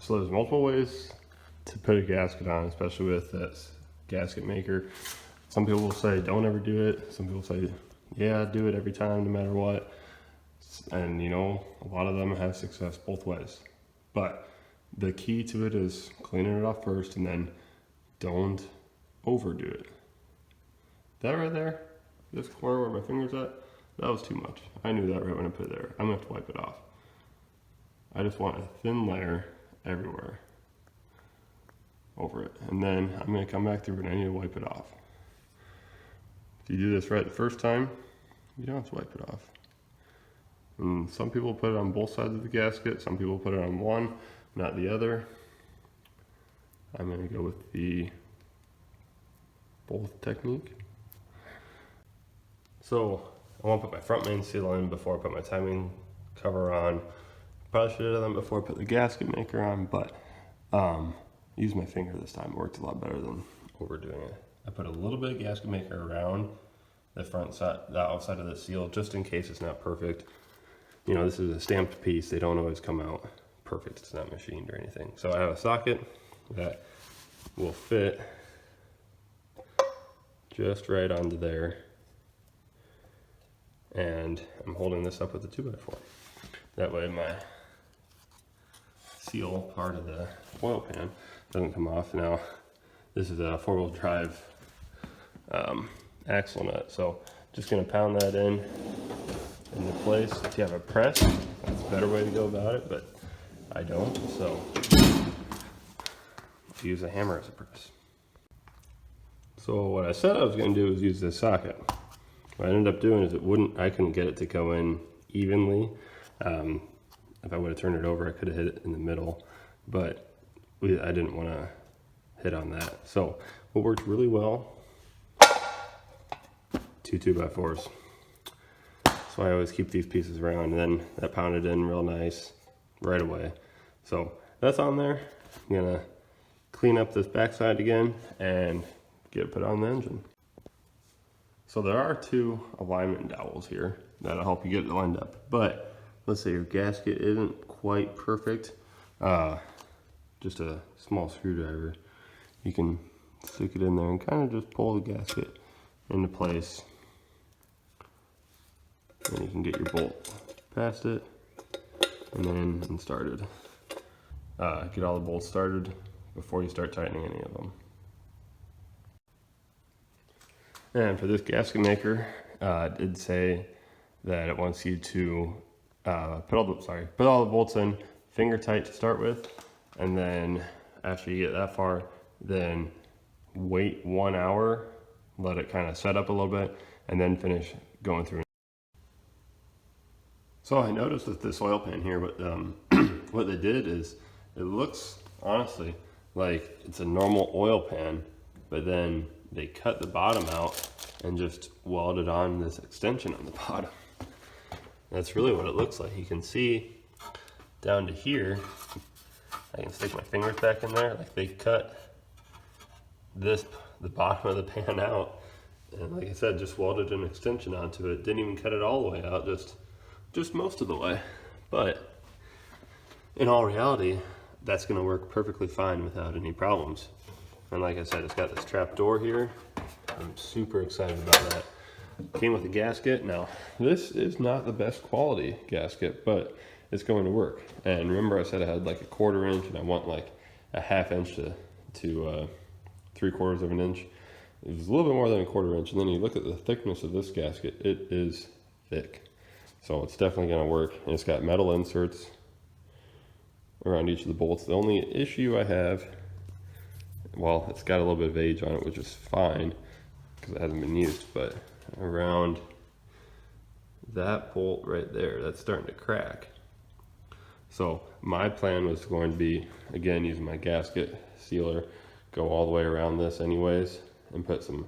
So there's multiple ways to put a gasket on, especially with this gasket maker. Some people will say don't ever do it. Some people say, yeah, do it every time no matter what. And you know, a lot of them have success both ways. But the key to it is cleaning it off first and then don't overdo it. That right there, this corner where my finger's at, that was too much. I knew that right when I put it there. I'm gonna have to wipe it off. I just want a thin layer everywhere over it. And then I'm gonna come back through and I need to wipe it off. If you do this right the first time, you don't have to wipe it off. And some people put it on both sides of the gasket, some people put it on one, not the other. I'm gonna go with the both technique. So I want to put my front main seal in before I put my timing cover on. Probably should have done that before I put the gasket maker on, but use my finger this time. It worked a lot better than overdoing it. I put a little bit of gasket maker around the front side, the outside of the seal, just in case it's not perfect. You know, this is a stamped piece. They don't always come out perfect. It's not machined or anything. So I have a socket that will fit just right onto there. And I'm holding this up with a 2x4. That way my seal part of the oil pan doesn't come off. Now, this is a 4-wheel drive axle nut, so just gonna pound that into place. If you have a press, that's a better way to go about it, but I don't, so I'll use a hammer as a press. So what I said I was gonna do is use this socket. What I ended up doing is I couldn't get it to go in evenly. If I would have turned it over, I could have hit it in the middle, but I didn't want to hit on that. So what worked really well, 2 2x4s. So I always keep these pieces around, and then that pounded in real nice right away. So that's on there. I'm gonna clean up this backside again and get it put on the engine. So there are 2 alignment dowels here that'll help you get it lined up. But let's say your gasket isn't quite perfect. Just a small screwdriver. You can stick it in there and kind of just pull the gasket into place. Then you can get your bolt past it and then started. Get all the bolts started before you start tightening any of them. And for this gasket maker, it did say that it wants you to put all the bolts in finger tight to start with, and then after you get that far, then wait 1 hour, let it kind of set up a little bit, and then finish going through. So I noticed with this oil pan here, what they did is it looks honestly like it's a normal oil pan, but then they cut the bottom out and just welded on this extension on the bottom. That's really what it looks like. You can see down to here, I can stick my fingers back in there, like they cut the bottom of the pan out, and like I said, just welded an extension onto it. Didn't even cut it all the way out, just most of the way. But in all reality, that's gonna work perfectly fine without any problems. And like I said, it's got this trap door here. I'm super excited about that. Came with a gasket. Now, this is not the best quality gasket, but it's going to work. And remember I said I had like a 1/4 inch and I want like a 1/2 inch to 3/4 of an inch. It was a little bit more than a 1/4 inch. And then you look at the thickness of this gasket, it is thick. So it's definitely gonna work. And it's got metal inserts around each of the bolts. The only issue I have, well, it's got a little bit of age on it, which is fine because it hasn't been used, but around that bolt right there, that's starting to crack. So my plan was going to be, again, using my gasket sealer, go all the way around this anyways, and put some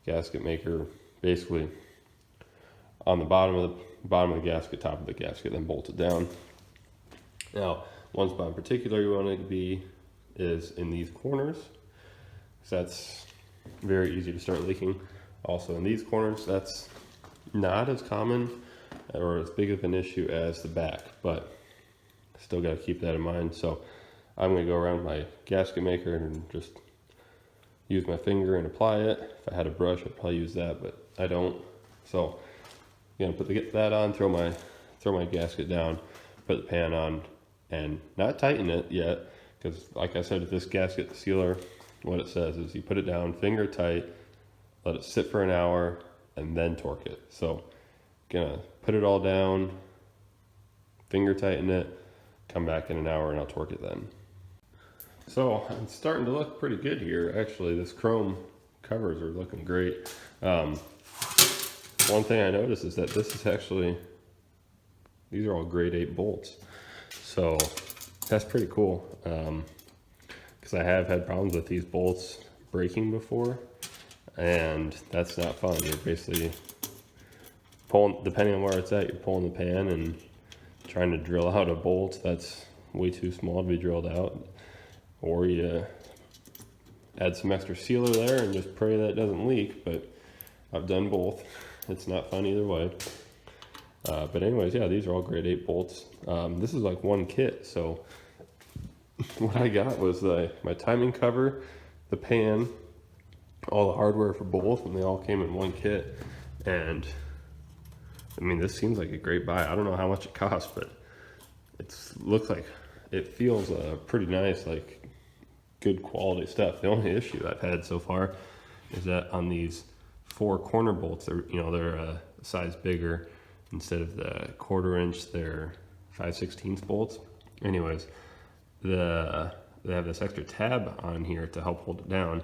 gasket maker basically on the bottom of the gasket, top of the gasket, then bolt it down. Now, one spot in particular you want it to be is in these corners, so that's very easy to start leaking. Also in these corners, that's not as common or as big of an issue as the back, but still got to keep that in mind. So I'm gonna go around my gasket maker and just use my finger and apply it. If I had a brush, I'd probably use that, but I don't. So I'm gonna get that on, throw my gasket down, put the pan on, and not tighten it yet, because like I said, with this gasket sealer, what it says is you put it down, finger tight, let it sit for an hour, and then torque it. So gonna put it all down, finger tighten it, come back in an hour, and I'll torque it then. So it's starting to look pretty good here. Actually, this chrome covers are looking great. One thing I noticed is that this is actually, these are all grade 8 bolts. So that's pretty cool. Because I have had problems with these bolts breaking before, and that's not fun. You're basically pulling, depending on where it's at, you're pulling the pan and trying to drill out a bolt that's way too small to be drilled out. Or you add some extra sealer there and just pray that it doesn't leak, but I've done both. It's not fun either way. But anyways, yeah, these are all grade 8 bolts. This is like one kit, so what I got was my timing cover, the pan, all the hardware for both, and they all came in one kit. And I mean, this seems like a great buy. I don't know how much it costs, but looks like it feels pretty nice, like good quality stuff. The only issue I've had so far is that on these 4 corner bolts, they're a size bigger. Instead of the 1/4 inch, they're 5/16 bolts. Anyways, they have this extra tab on here to help hold it down,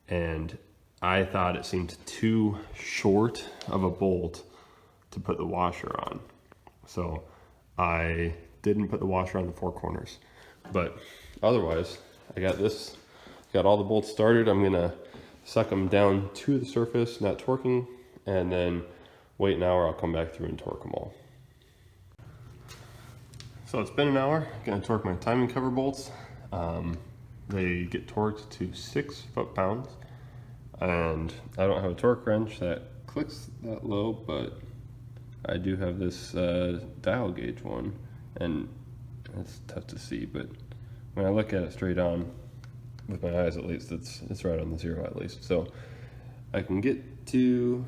and I thought it seemed too short of a bolt to put the washer on. So I didn't put the washer on the 4 corners. But otherwise, I got all the bolts started. I'm gonna suck them down to the surface, not torquing, and then wait an hour. I'll come back through and torque them all. So it's been an hour. I'm gonna torque my timing cover bolts. They get torqued to 6 foot-pounds, and I don't have a torque wrench that clicks that low, but I do have this dial gauge one, and it's tough to see, but when I look at it straight on with my eyes, at least it's right on the 0 at least. So I can get to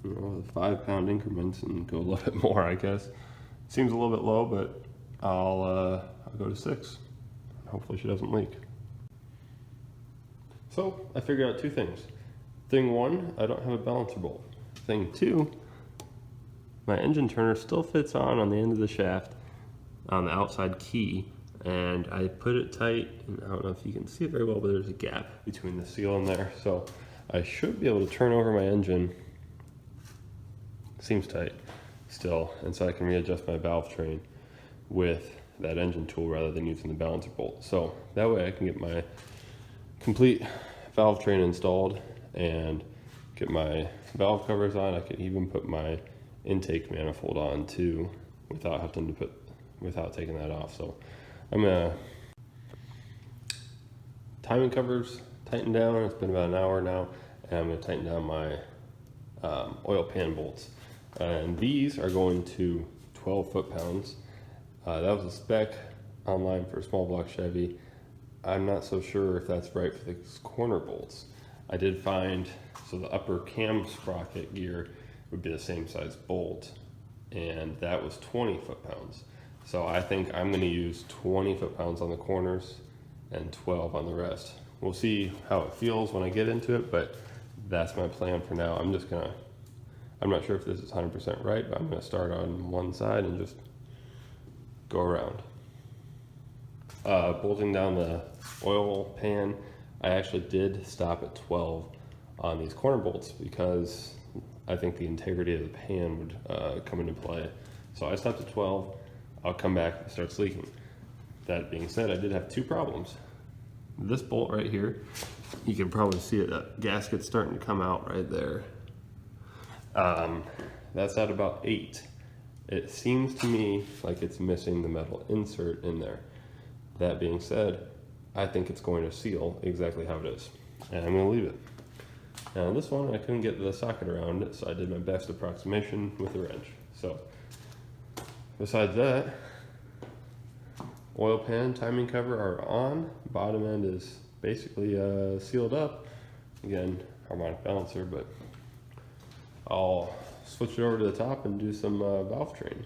the 5-pound increments and go a little bit more, I guess. Seems a little bit low, but I'll go to 6. Hopefully she doesn't leak. So I figured out 2 things. Thing 1, I don't have a balancer bolt. Thing 2, my engine turner still fits on the end of the shaft on the outside key, and I put it tight, and I don't know if you can see it very well, but there's a gap between the seal and there, so I should be able to turn over my engine. Seems tight still, and so I can readjust my valve train with that engine tool rather than using the balancer bolt. So that way I can get my complete valve train installed and get my valve covers on. I could even put my intake manifold on too without taking that off. So I'm gonna timing covers tighten down. It's been about an hour now, and I'm gonna tighten down my oil pan bolts. And these are going to 12 foot-pounds. That was a spec online for a small block Chevy. I'm not so sure if that's right for the corner bolts. I did find, so the upper cam sprocket gear would be the same size bolt, and that was 20 foot-pounds. So I think I'm gonna use 20 foot-pounds on the corners and 12 on the rest. We'll see how it feels when I get into it, but that's my plan for now. I'm not sure if this is 100% right, but I'm gonna start on one side and just go around. Bolting down the oil pan, I actually did stop at 12 on these corner bolts because I think the integrity of the pan would come into play. So I stopped at 12. I'll come back if it starts leaking. That being said, I did have 2 problems. This bolt right here, you can probably see it, that gasket's starting to come out right there. That's at about 8. It seems to me like it's missing the metal insert in there. That being said, I think it's going to seal exactly how it is, and I'm going to leave it. Now this one, I couldn't get the socket around it, so I did my best approximation with a wrench. So besides that, oil pan timing cover are on. Bottom end is basically sealed up. Again, harmonic balancer, but I'll switch it over to the top and do some valve training.